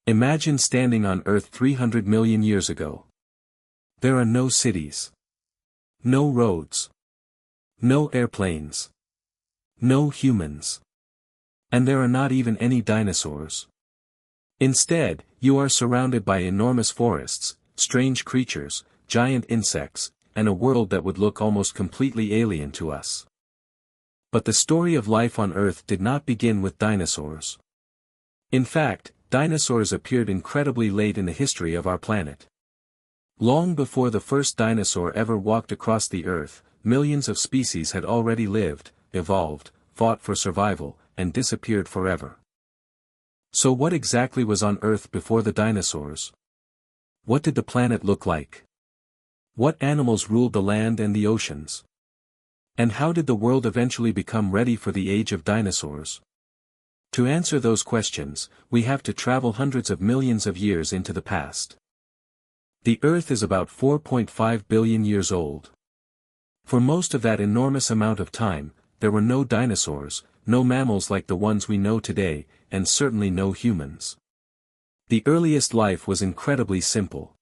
Imagine standing on Earth 300 million years ago. There are no cities. No roads. No airplanes. No humans. And there are not even any dinosaurs. Instead, you are surrounded by enormous forests, strange creatures, giant insects, and a world that would look almost completely alien to us. But the story of life on Earth did not begin with dinosaurs. In fact, dinosaurs appeared incredibly late in the history of our planet. Long before the first dinosaur ever walked across the Earth, millions of species had already lived, evolved, fought for survival, and disappeared forever. So what exactly was on Earth before the dinosaurs? What did the planet look like? What animals ruled the land and the oceans? And how did the world eventually become ready for the age of dinosaurs? To answer those questions, we have to travel hundreds of millions of years into the past. The Earth is about 4.5 billion years old. For most of that enormous amount of time, there were no dinosaurs, no mammals like the ones we know today, and certainly no humans. The earliest life was incredibly simple.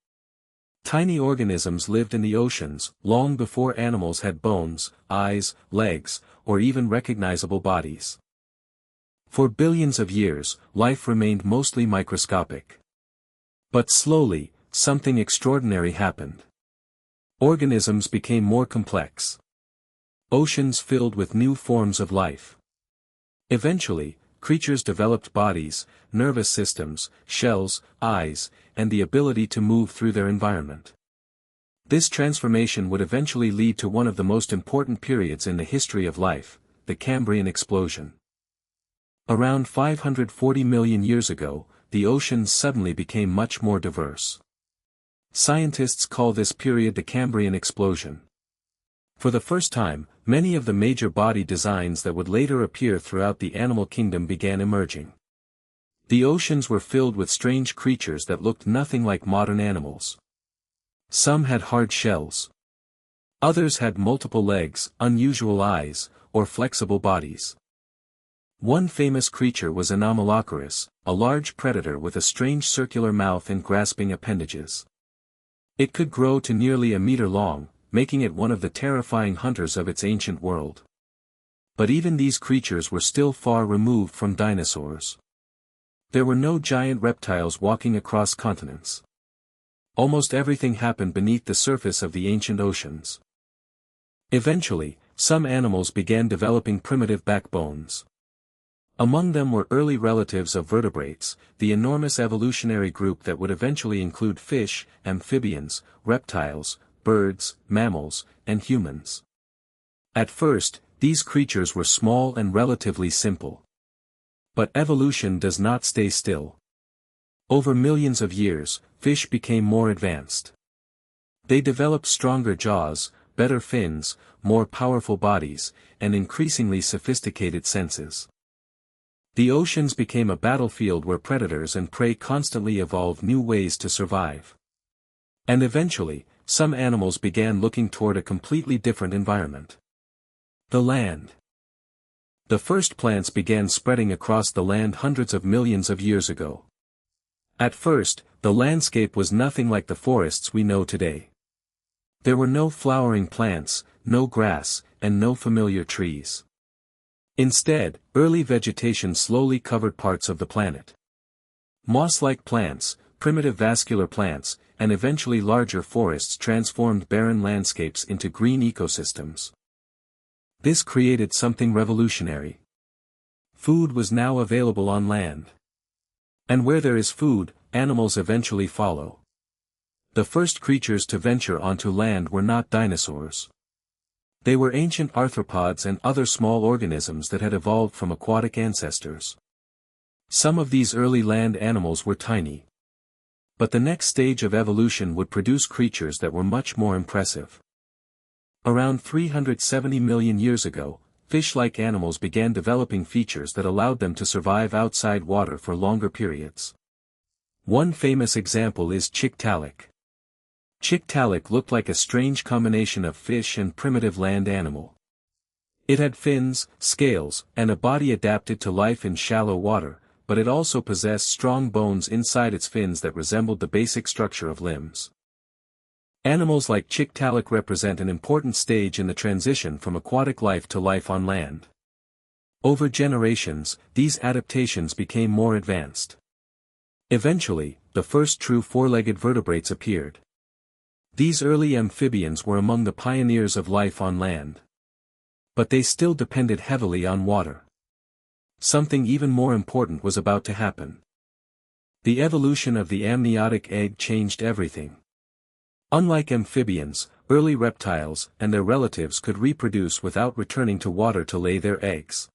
Tiny organisms lived in the oceans, long before animals had bones, eyes, legs, or even recognizable bodies. For billions of years, life remained mostly microscopic. But slowly, something extraordinary happened. Organisms became more complex. Oceans filled with new forms of life. Eventually, creatures developed bodies, nervous systems, shells, eyes, and the ability to move through their environment. This transformation would eventually lead to one of the most important periods in the history of life, the Cambrian explosion. Around 540 million years ago, the oceans suddenly became much more diverse. Scientists call this period the Cambrian explosion. For the first time, many of the major body designs that would later appear throughout the animal kingdom began emerging. The oceans were filled with strange creatures that looked nothing like modern animals. Some had hard shells. Others had multiple legs, unusual eyes, or flexible bodies. One famous creature was Anomalocaris, a large predator with a strange circular mouth and grasping appendages. It could grow to nearly a meter long, making it one of the terrifying hunters of its ancient world. But even these creatures were still far removed from dinosaurs. There were no giant reptiles walking across continents. Almost everything happened beneath the surface of the ancient oceans. Eventually, some animals began developing primitive backbones. Among them were early relatives of vertebrates, the enormous evolutionary group that would eventually include fish, amphibians, reptiles, birds, mammals, and humans. At first, these creatures were small and relatively simple. But evolution does not stay still. Over millions of years, fish became more advanced. They developed stronger jaws, better fins, more powerful bodies, and increasingly sophisticated senses. The oceans became a battlefield where predators and prey constantly evolved new ways to survive. And eventually, some animals began looking toward a completely different environment. The land. The first plants began spreading across the land hundreds of millions of years ago. At first, the landscape was nothing like the forests we know today. There were no flowering plants, no grass, and no familiar trees. Instead, early vegetation slowly covered parts of the planet. Moss-like plants, primitive vascular plants, and eventually larger forests transformed barren landscapes into green ecosystems. This created something revolutionary. Food was now available on land. And where there is food, animals eventually follow. The first creatures to venture onto land were not dinosaurs. They were ancient arthropods and other small organisms that had evolved from aquatic ancestors. Some of these early land animals were tiny. But the next stage of evolution would produce creatures that were much more impressive. Around 370 million years ago, fish-like animals began developing features that allowed them to survive outside water for longer periods. One famous example is Tiktaalik. Tiktaalik looked like a strange combination of fish and primitive land animal. It had fins, scales, and a body adapted to life in shallow water, but it also possessed strong bones inside its fins that resembled the basic structure of limbs. Animals like Tiktaalik represent an important stage in the transition from aquatic life to life on land. Over generations, these adaptations became more advanced. Eventually, the first true four-legged vertebrates appeared. These early amphibians were among the pioneers of life on land. But they still depended heavily on water. Something even more important was about to happen. The evolution of the amniotic egg changed everything. Unlike amphibians, early reptiles and their relatives could reproduce without returning to water to lay their eggs.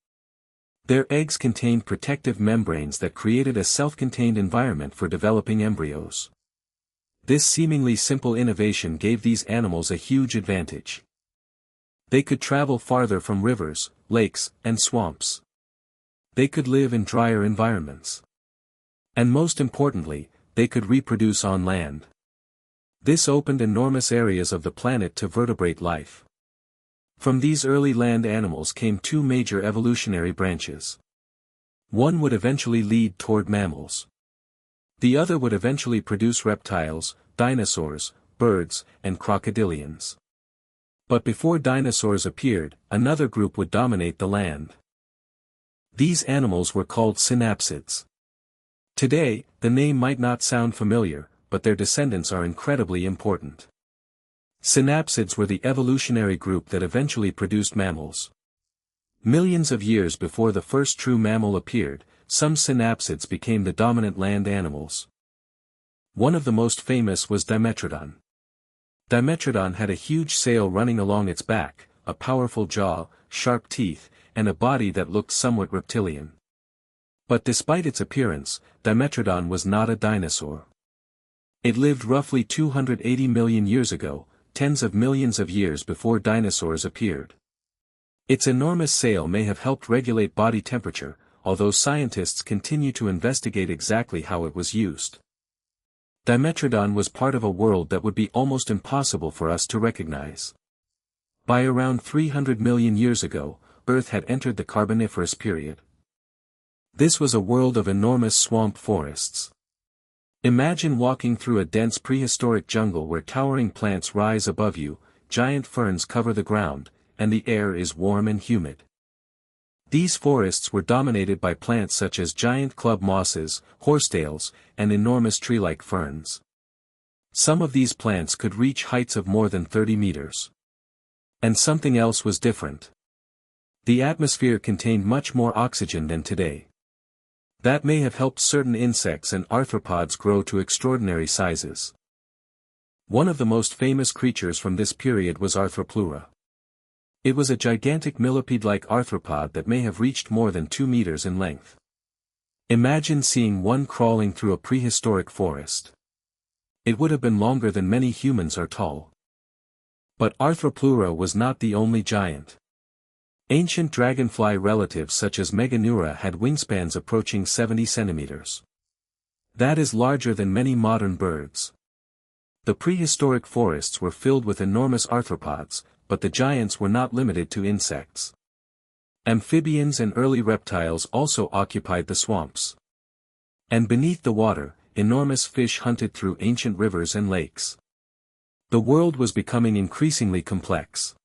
Their eggs contained protective membranes that created a self-contained environment for developing embryos. This seemingly simple innovation gave these animals a huge advantage. They could travel farther from rivers, lakes, and swamps. They could live in drier environments. And most importantly, they could reproduce on land. This opened enormous areas of the planet to vertebrate life. From these early land animals came two major evolutionary branches. One would eventually lead toward mammals. The other would eventually produce reptiles, dinosaurs, birds, and crocodilians. But before dinosaurs appeared, another group would dominate the land. These animals were called synapsids. Today, the name might not sound familiar, but their descendants are incredibly important. Synapsids were the evolutionary group that eventually produced mammals. Millions of years before the first true mammal appeared, some synapsids became the dominant land animals. One of the most famous was Dimetrodon. Dimetrodon had a huge sail running along its back, a powerful jaw, sharp teeth, and a body that looked somewhat reptilian. But despite its appearance, Dimetrodon was not a dinosaur. It lived roughly 280 million years ago, tens of millions of years before dinosaurs appeared. Its enormous sail may have helped regulate body temperature, although scientists continue to investigate exactly how it was used. Dimetrodon was part of a world that would be almost impossible for us to recognize. By around 300 million years ago, Earth had entered the Carboniferous period. This was a world of enormous swamp forests. Imagine walking through a dense prehistoric jungle where towering plants rise above you, giant ferns cover the ground, and the air is warm and humid. These forests were dominated by plants such as giant club mosses, horsetails, and enormous tree-like ferns. Some of these plants could reach heights of more than 30 meters. And something else was different. The atmosphere contained much more oxygen than today. That may have helped certain insects and arthropods grow to extraordinary sizes. One of the most famous creatures from this period was Arthropleura. It was a gigantic millipede-like arthropod that may have reached more than 2 meters in length. Imagine seeing one crawling through a prehistoric forest. It would have been longer than many humans are tall. But Arthropleura was not the only giant. Ancient dragonfly relatives such as Meganeura had wingspans approaching 70 centimeters. That is larger than many modern birds. The prehistoric forests were filled with enormous arthropods, but the giants were not limited to insects. Amphibians and early reptiles also occupied the swamps. And beneath the water, enormous fish hunted through ancient rivers and lakes. The world was becoming increasingly complex.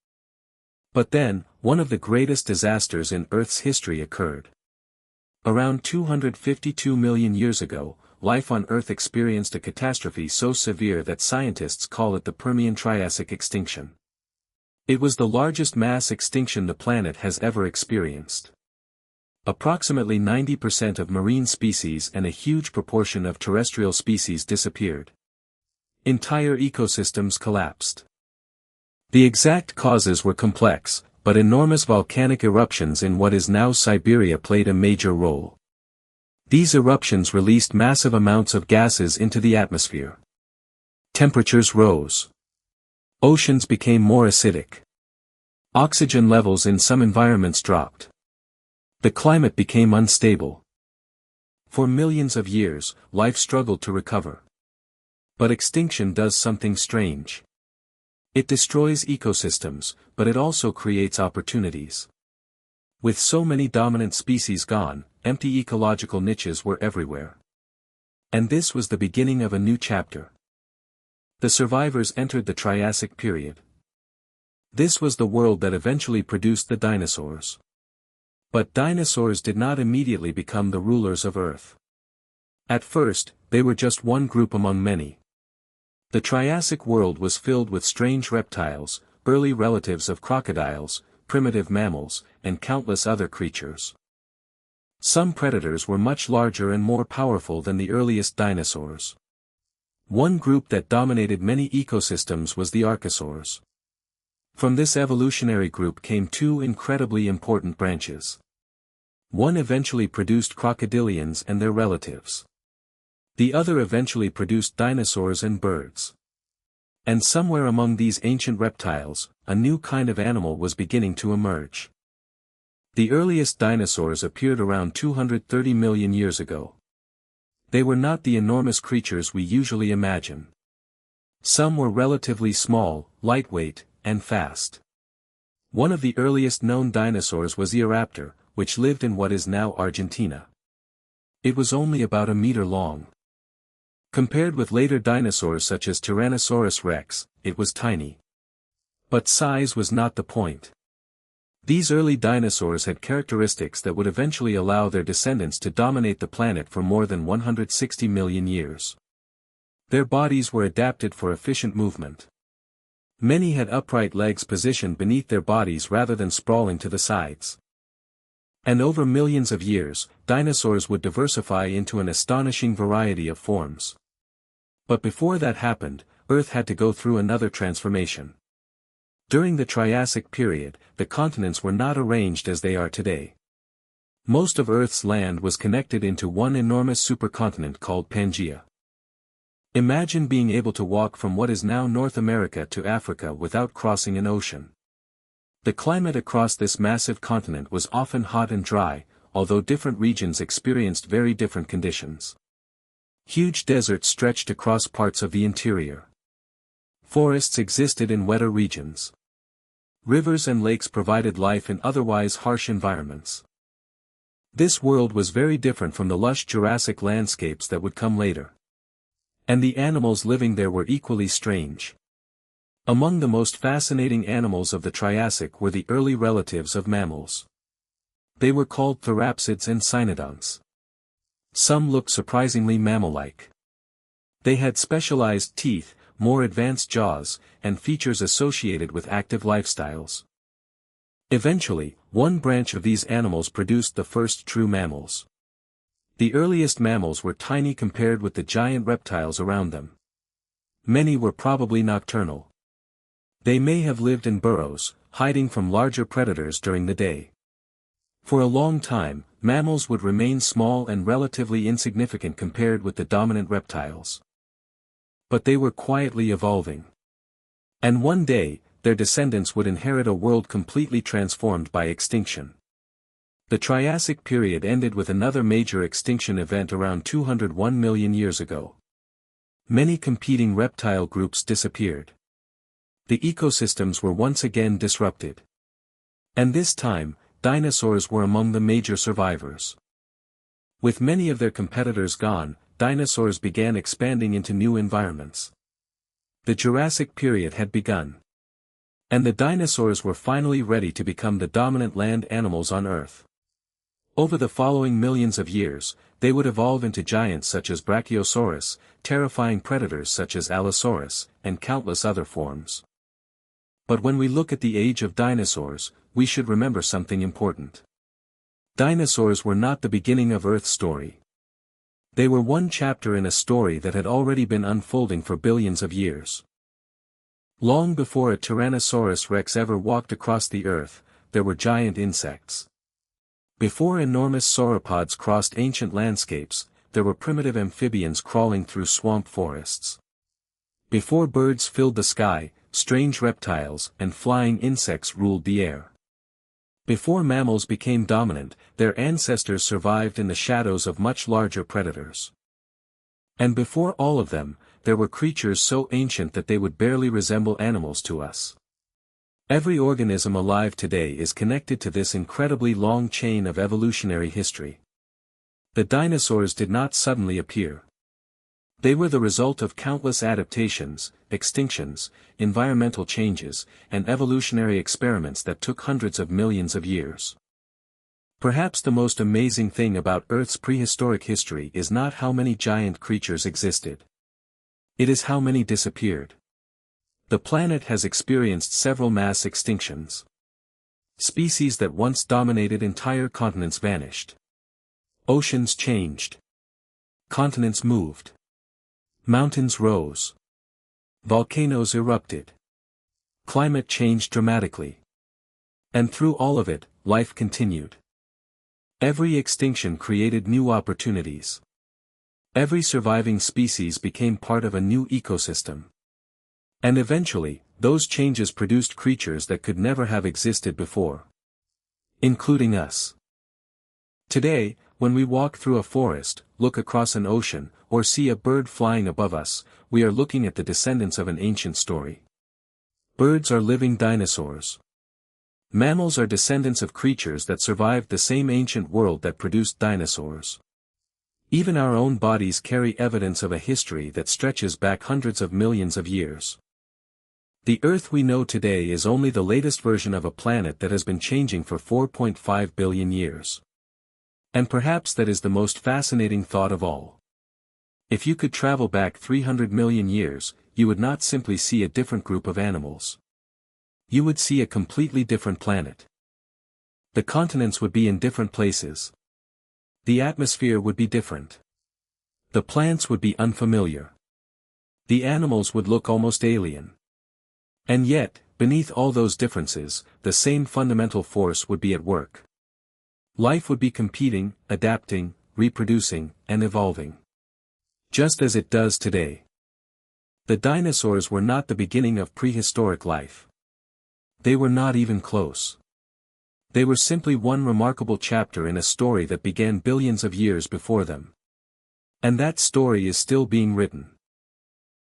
But then, one of the greatest disasters in Earth's history occurred. Around 252 million years ago, life on Earth experienced a catastrophe so severe that scientists call it the Permian-Triassic extinction. It was the largest mass extinction the planet has ever experienced. Approximately 90% of marine species and a huge proportion of terrestrial species disappeared. Entire ecosystems collapsed. The exact causes were complex, but enormous volcanic eruptions in what is now Siberia played a major role. These eruptions released massive amounts of gases into the atmosphere. Temperatures rose. Oceans became more acidic. Oxygen levels in some environments dropped. The climate became unstable. For millions of years, life struggled to recover. But extinction does something strange. It destroys ecosystems, but it also creates opportunities. With so many dominant species gone, empty ecological niches were everywhere. And this was the beginning of a new chapter. The survivors entered the Triassic period. This was the world that eventually produced the dinosaurs. But dinosaurs did not immediately become the rulers of Earth. At first, they were just one group among many. The Triassic world was filled with strange reptiles, early relatives of crocodiles, primitive mammals, and countless other creatures. Some predators were much larger and more powerful than the earliest dinosaurs. One group that dominated many ecosystems was the archosaurs. From this evolutionary group came two incredibly important branches. One eventually produced crocodilians and their relatives. The other eventually produced dinosaurs and birds. And somewhere among these ancient reptiles, a new kind of animal was beginning to emerge. The earliest dinosaurs appeared around 230 million years ago. They were not the enormous creatures we usually imagine. Some were relatively small, lightweight, and fast. One of the earliest known dinosaurs was Eoraptor, which lived in what is now Argentina. It was only about a meter long. Compared with later dinosaurs such as Tyrannosaurus rex, it was tiny. But size was not the point. These early dinosaurs had characteristics that would eventually allow their descendants to dominate the planet for more than 160 million years. Their bodies were adapted for efficient movement. Many had upright legs positioned beneath their bodies rather than sprawling to the sides. And over millions of years, dinosaurs would diversify into an astonishing variety of forms. But before that happened, Earth had to go through another transformation. During the Triassic period, the continents were not arranged as they are today. Most of Earth's land was connected into one enormous supercontinent called Pangaea. Imagine being able to walk from what is now North America to Africa without crossing an ocean. The climate across this massive continent was often hot and dry, although different regions experienced very different conditions. Huge deserts stretched across parts of the interior. Forests existed in wetter regions. Rivers and lakes provided life in otherwise harsh environments. This world was very different from the lush Jurassic landscapes that would come later. And the animals living there were equally strange. Among the most fascinating animals of the Triassic were the early relatives of mammals. They were called therapsids and cynodonts. Some looked surprisingly mammal-like. They had specialized teeth, more advanced jaws, and features associated with active lifestyles. Eventually, one branch of these animals produced the first true mammals. The earliest mammals were tiny compared with the giant reptiles around them. Many were probably nocturnal. They may have lived in burrows, hiding from larger predators during the day. For a long time, mammals would remain small and relatively insignificant compared with the dominant reptiles. But they were quietly evolving. And one day, their descendants would inherit a world completely transformed by extinction. The Triassic period ended with another major extinction event around 201 million years ago. Many competing reptile groups disappeared. The ecosystems were once again disrupted. And this time, dinosaurs were among the major survivors. With many of their competitors gone, dinosaurs began expanding into new environments. The Jurassic period had begun. And the dinosaurs were finally ready to become the dominant land animals on Earth. Over the following millions of years, they would evolve into giants such as Brachiosaurus, terrifying predators such as Allosaurus, and countless other forms. But when we look at the age of dinosaurs, we should remember something important. Dinosaurs were not the beginning of Earth's story. They were one chapter in a story that had already been unfolding for billions of years. Long before a Tyrannosaurus rex ever walked across the Earth, there were giant insects. Before enormous sauropods crossed ancient landscapes, there were primitive amphibians crawling through swamp forests. Before birds filled the sky, strange reptiles and flying insects ruled the air. Before mammals became dominant, their ancestors survived in the shadows of much larger predators. And before all of them, there were creatures so ancient that they would barely resemble animals to us. Every organism alive today is connected to this incredibly long chain of evolutionary history. The dinosaurs did not suddenly appear. They were the result of countless adaptations, extinctions, environmental changes, and evolutionary experiments that took hundreds of millions of years. Perhaps the most amazing thing about Earth's prehistoric history is not how many giant creatures existed. It is how many disappeared. The planet has experienced several mass extinctions. Species that once dominated entire continents vanished. Oceans changed. Continents moved. Mountains rose. Volcanoes erupted. Climate changed dramatically. And through all of it, life continued. Every extinction created new opportunities. Every surviving species became part of a new ecosystem. And eventually, those changes produced creatures that could never have existed before. Including us. Today, when we walk through a forest, look across an ocean, or see a bird flying above us, we are looking at the descendants of an ancient story. Birds are living dinosaurs. Mammals are descendants of creatures that survived the same ancient world that produced dinosaurs. Even our own bodies carry evidence of a history that stretches back hundreds of millions of years. The Earth we know today is only the latest version of a planet that has been changing for 4.5 billion years. And perhaps that is the most fascinating thought of all. If you could travel back 300 million years, you would not simply see a different group of animals. You would see a completely different planet. The continents would be in different places. The atmosphere would be different. The plants would be unfamiliar. The animals would look almost alien. And yet, beneath all those differences, the same fundamental force would be at work. Life would be competing, adapting, reproducing, and evolving. Just as it does today. The dinosaurs were not the beginning of prehistoric life. They were not even close. They were simply one remarkable chapter in a story that began billions of years before them. And that story is still being written.